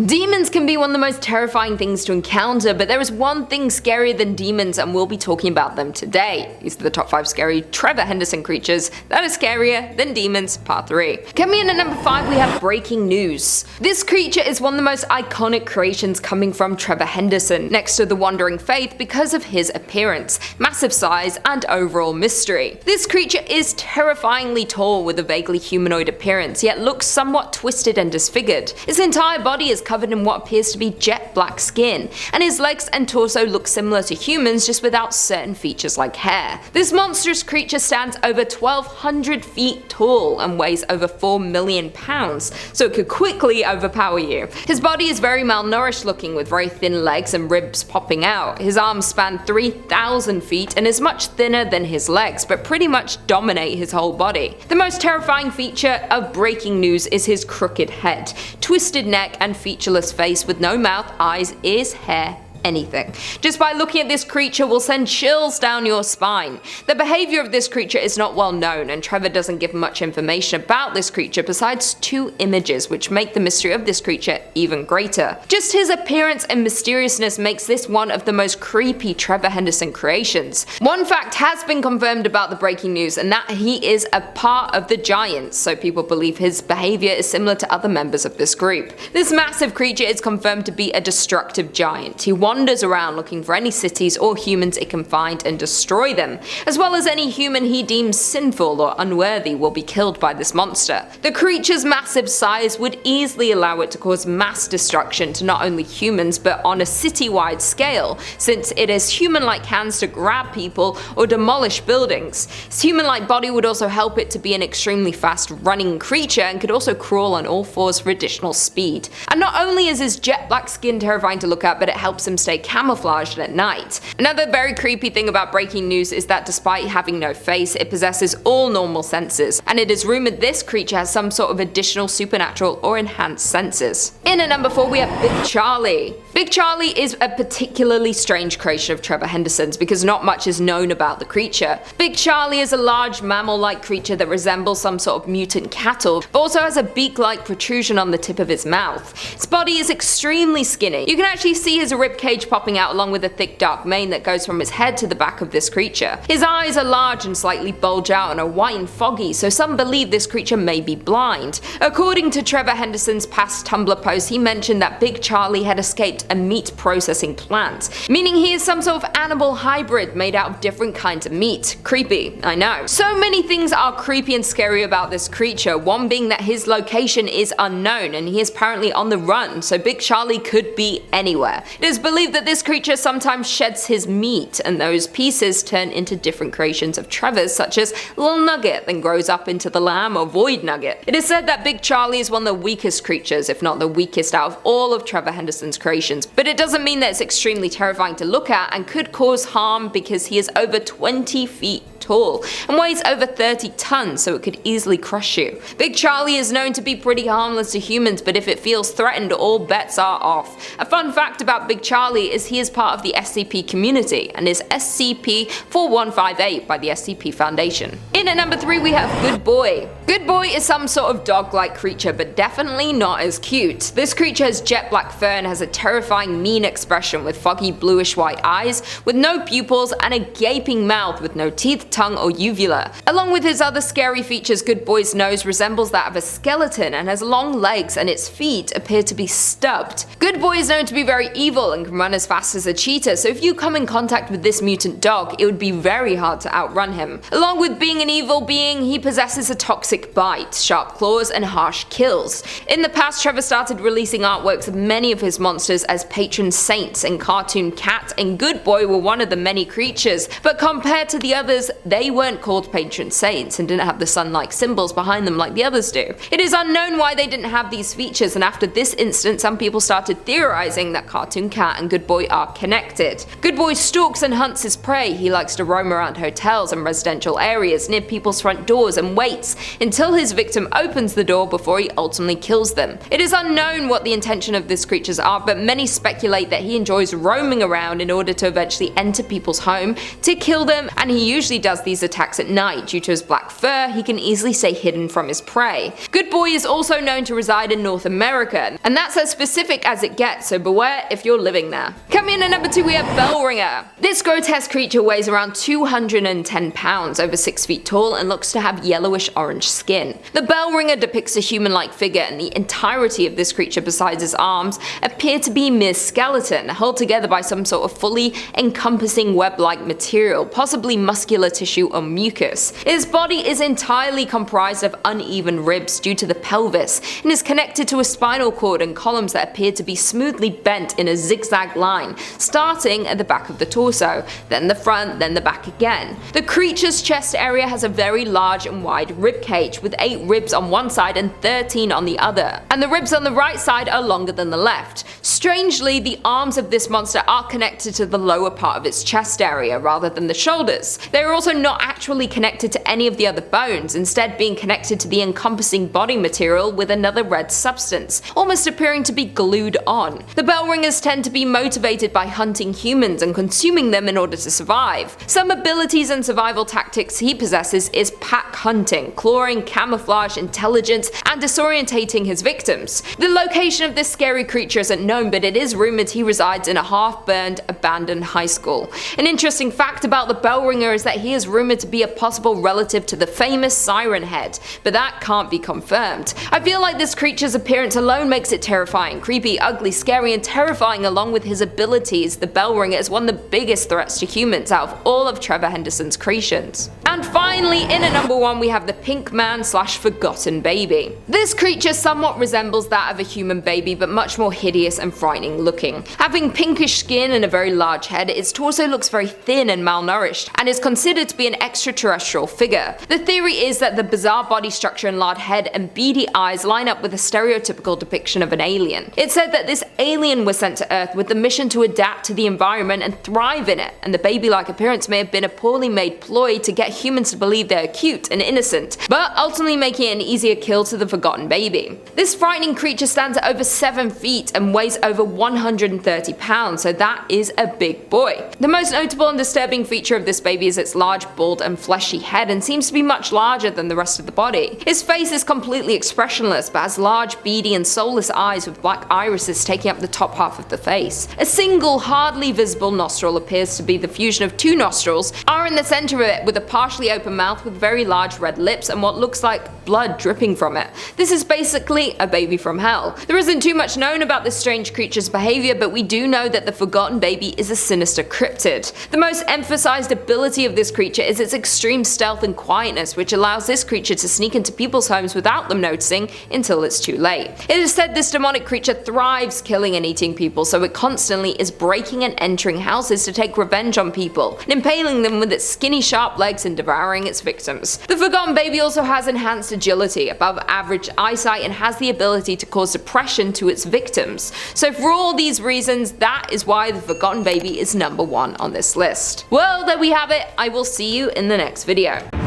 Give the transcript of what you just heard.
Demons can be one of the most terrifying things to encounter, but there is one thing scarier than demons, and we'll be talking about them today. These are the top 5 scary Trevor Henderson creatures that are scarier than demons, part 3. Coming in at number 5, we have breaking news. This creature is one of the most iconic creations coming from Trevor Henderson, next to the Wandering Faith because of his appearance, massive size, and overall mystery. This creature is terrifyingly tall with a vaguely humanoid appearance, yet looks somewhat twisted and disfigured. His entire body is covered in what appears to be jet black skin, and his legs and torso look similar to humans, just without certain features like hair. This monstrous creature stands over 1,200 feet tall and weighs over 4 million pounds, so it could quickly overpower you. His body is very malnourished looking, with very thin legs and ribs popping out. His arms span 3,000 feet and is much thinner than his legs, but pretty much dominate his whole body. The most terrifying feature of breaking news is his crooked head, twisted neck, and featureless face with no mouth, eyes, ears, hair, anything. Just by looking at this creature will send chills down your spine. The behavior of this creature is not well known, and Trevor doesn't give much information about this creature besides 2 images, which make the mystery of this creature even greater. Just his appearance and mysteriousness makes this one of the most creepy Trevor Henderson creations. One fact has been confirmed about the breaking news, and that he is a part of the Giants, so people believe his behavior is similar to other members of this group. This massive creature is confirmed to be a destructive giant. He wanders around looking for any cities or humans it can find and destroy them, as well as any human he deems sinful or unworthy will be killed by this monster. The creature's massive size would easily allow it to cause mass destruction to not only humans but on a city-wide scale, since it has human-like hands to grab people or demolish buildings. Its human-like body would also help it to be an extremely fast-running creature and could also crawl on all 4s for additional speed. And not only is his jet black skin terrifying to look at, but it helps him stay camouflaged at night. Another very creepy thing about breaking news is that despite having no face, it possesses all normal senses, and it is rumored this creature has some sort of additional supernatural or enhanced senses. In at number 4, we have Big Charlie. Big Charlie is a particularly strange creation of Trevor Henderson's because not much is known about the creature. Big Charlie is a large mammal-like creature that resembles some sort of mutant cattle, but also has a beak-like protrusion on the tip of his mouth. Its body is extremely skinny. You can actually see his ribcage popping out along with a thick dark mane that goes from his head to the back of this creature. His eyes are large and slightly bulge out and are white and foggy, so some believe this creature may be blind. According to Trevor Henderson's past Tumblr post, he mentioned that Big Charlie had escaped a meat processing plant, meaning he is some sort of animal hybrid made out of different kinds of meat. Creepy, I know. So many things are creepy and scary about this creature, one being that his location is unknown and he is apparently on the run, so Big Charlie could be anywhere. It is believed that this creature sometimes sheds his meat, and those pieces turn into different creations of Trevor's, such as Little Nugget, then grows up into the Lamb or Void Nugget. It is said that Big Charlie is one of the weakest creatures, if not the weakest out of all of Trevor Henderson's creations, but it doesn't mean that it's extremely terrifying to look at and could cause harm because he is over 20 feet tall and weighs over 30 tons, so it could easily crush you. Big Charlie is known to be pretty harmless to humans, but if it feels threatened, all bets are off. A fun fact about Big Charlie is he is part of the SCP community and is SCP-4158 by the SCP Foundation. In at number 3, we have Good Boy. Good Boy is some sort of dog-like creature, but definitely not as cute. This creature has jet black fur and has a terrifying mean expression with foggy bluish white eyes, with no pupils, and a gaping mouth with no teeth, tongue, or uvula. Along with his other scary features, Good Boy's nose resembles that of a skeleton and has long legs, and its feet appear to be stubbed. Good Boy is known to be very evil and can run as fast as a cheetah, so if you come in contact with this mutant dog, it would be very hard to outrun him. Along with being an evil being, he possesses a toxic bite, sharp claws, and harsh kills. In the past, Trevor started releasing artworks of many of his monsters as patron saints, and Cartoon Cat and Good Boy were one of the many creatures, but compared to the others, they weren't called patron saints and didn't have the sun-like symbols behind them like the others do. It is unknown why they didn't have these features, and after this incident, some people started theorizing that Cartoon Cat and Good Boy are connected. Good Boy stalks and hunts his prey. He likes to roam around hotels and residential areas near people's front doors and waits until his victim opens the door before he ultimately kills them. It is unknown what the intention of these creatures are, but many speculate that he enjoys roaming around in order to eventually enter people's home to kill them, and he usually does does these attacks at night. Due to his black fur, he can easily stay hidden from his prey. Good Boy is also known to reside in North America, and that's as specific as it gets, so beware if you're living there. Coming in at number 2 we have Bellringer. This grotesque creature weighs around 210 pounds, over 6 feet tall, and looks to have yellowish orange skin. The Bellringer depicts a human-like figure, and the entirety of this creature besides his arms appear to be mere skeleton, held together by some sort of fully encompassing web-like material, possibly muscular tissue or mucus. His body is entirely comprised of uneven ribs due to the pelvis, and is connected to a spinal cord and columns that appear to be smoothly bent in a zigzag line, starting at the back of the torso, then the front, then the back again. The creature's chest area has a very large and wide rib cage, with 8 ribs on one side and 13 on the other, and the ribs on the right side are longer than the left. Strangely, the arms of this monster are connected to the lower part of its chest area rather than the shoulders. They are also not actually connected to any of the other bones, instead being connected to the encompassing body material with another red substance, almost appearing to be glued on. The Bellringers tend to be motivated by hunting humans and consuming them in order to survive. Some abilities and survival tactics he possesses is pack hunting, clawing, camouflage, intelligence, and disorientating his victims. The location of this scary creature isn't known, but it is rumored he resides in a half-burned, abandoned high school. An interesting fact about the Bellringer is that he is rumored to be a possible relative to the famous Siren Head, but that can't be confirmed. I feel like this creature's appearance alone makes it terrifying, creepy, ugly, scary, and terrifying. Along with his abilities, the Bellringer is one of the biggest threats to humans out of all of Trevor Henderson's creations. And finally, in at number 1 we have the Pink Man / Forgotten Baby. This creature somewhat resembles that of a human baby, but much more hideous and frightening looking. Having pinkish skin and a very large head, its torso looks very thin and malnourished, and is considered to be an extraterrestrial figure. The theory is that the bizarre body structure and large head and beady eyes line up with a stereotypical depiction of an alien. It's said that this alien was sent to Earth with the mission to adapt to the environment and thrive in it, and the baby-like appearance may have been a poorly made ploy to get humans to believe they're cute and innocent, but ultimately making it an easier kill to the Forgotten Baby. This frightening creature stands at over 7 feet and weighs over 130 pounds, so that is a big boy. The most notable and disturbing feature of this baby is its large, bald, and fleshy head, and seems to be much larger than the rest of the body. His face is completely expressionless, but has large, beady, and soulless eyes with black irises taking up the top half of the face. A single, hardly visible nostril appears to be the fusion of 2 nostrils, are in the center of it with a partially open mouth with very large red lips and what looks like blood dripping from it. This is basically a baby from hell. There isn't too much known about this strange creature's behavior, but we do know that the Forgotten Baby is a sinister cryptid. The most emphasized ability of this creature is its extreme stealth and quietness, which allows this creature to sneak into people's homes without them noticing until it's too late. It is said this demonic creature thrives killing and eating people, so it constantly is breaking and entering houses to take revenge on people, and impaling them with its skinny sharp legs and devouring its victims. The Forgotten Baby also has enhanced agility, above average eyesight, and has the ability to cause depression to its victims. So for all these reasons, that is why the Forgotten Baby is number 1 on this list. Well, there we have it. I will see you in the next video.